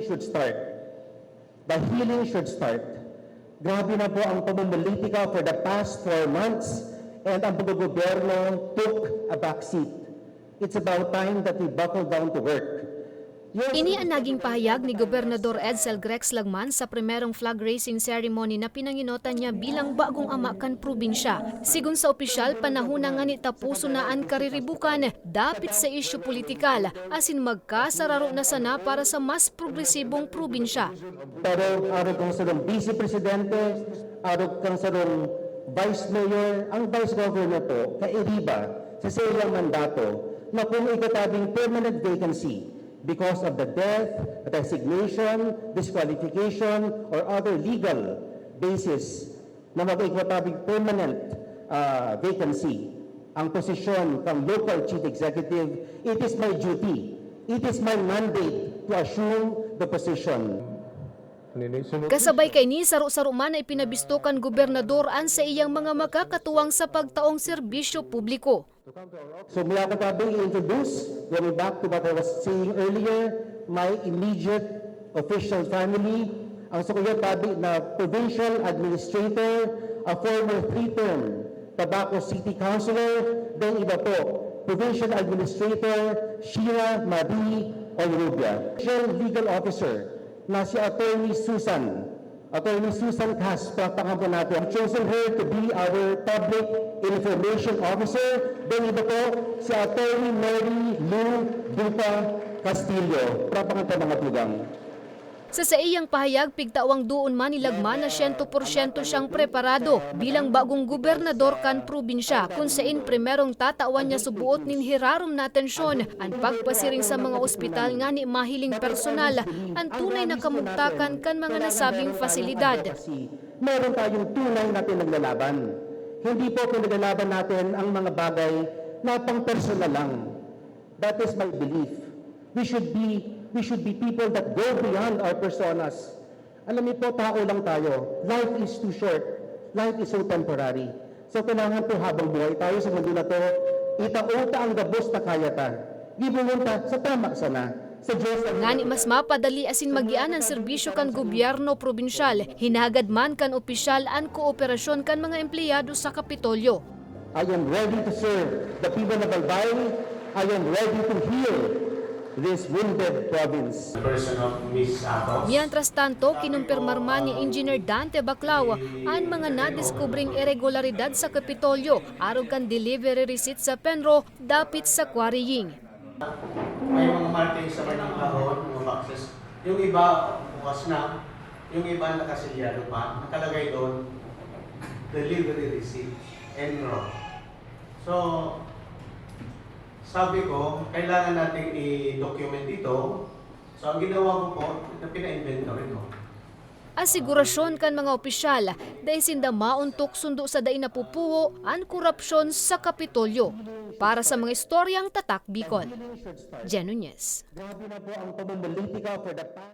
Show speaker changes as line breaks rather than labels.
healing should start. The healing should start. Grabe na po ang pamumulitika for the past 4 months and ang paggogobyerno took a backseat. It's about time that we buckle down to work.
Ini ang naging pahayag ni Gobernador Edsel Grex Lagman sa primerong flag raising ceremony na pinanginotan niya bilang bagong ama kan probinsya. Sigun sa opisyal, panahon na nga ni tapuso na ang kariribukan, dapit sa isyu politikal, asin magkasararo na sana para sa mas progresibong probinsya.
Pero araw kang sarong vice presidente, araw kang sarong vice mayor, ang vice governor po, kairiba sa siyang mandato na kung ikatabing permanent vacancy because of the death, resignation, disqualification, or other legal basis na mag-ikatabing permanent vacancy ang posisyon ng local chief executive, it is my duty, it is my mandate to assume the position.
Kasabay kay ni saro-saro man ay pinabistokan gobernador an sa iyang mga makakatuwang sa pagtaong serbisyo publiko.
So may ako tabing i-introduce, going back to what I was saying earlier, my immediate official family, ang sukuya tabi na provincial administrator, a former 3-term Tabaco City Councilor, then iba po, provincial administrator, Sheila Marie Olrubia. Legal officer, na si Attorney Susan Cas, papakampo natin. I've chosen her to be our public information officer. Then iba po, si Attorney Mary Lou Dupa Castillo, papakampo mga tugang.
Sa iyang pahayag, pigtawang doon man nilagman na 100% siyang preparado bilang bagong gobernador kan probinsya kung saan primerong tatawan niya subuot nin hirarom na atensyon ang pagpasiring sa mga ospital nga ni mahiling personal ang tunay na kamugtakan kan mga nasabing fasilidad.
Meron tayong tunay na pinaglalaban. Hindi po pinaglalaban natin ang mga bagay na pang personal lang. That is my belief. We should be people that go beyond our personas. Alam niyo po, tao lang tayo. Life is too short. Life is so temporary. So kailangan po habang buhay tayo sa mundo na to, itauta ang gabos na kaya ta. Gibumunta sa tama sana. Sa Diyos ang...
Ngani mas mapadali asin magian ang serbisyo kan gobyerno probinsyal, hinagad man kan opisyal ang kooperasyon kan mga empleyado sa Kapitolyo.
I am ready to serve the people of Albay. I am ready to heal this wounded province.
Person of Ms. Atos.
Mientras tanto, kinumpirmar man ni Engineer Dante Baclao ang mga nadiskubring irregularidad sa Kapitolyo arog kan delivery receipt sa Penro dapit sa quarrying.
May mga marking sa kanyang kahon, mga boxes. Yung iba, bukas na. Yung iba nakasilyado pa. Nakalagay doon, delivery receipt, Enro. So, sabi ko, kailangan natin i-document ito. So, ang ginawa ko po, pina-inventory ko.
Asigurasyon kan mga opisyal dahil sinda mauntok sundo sa dain napupuho ang korupsyon sa Kapitolyo. Para sa mga istoryang tatak Bicol. Jen Nunez.
Grabe na po ang pamumulitika for the past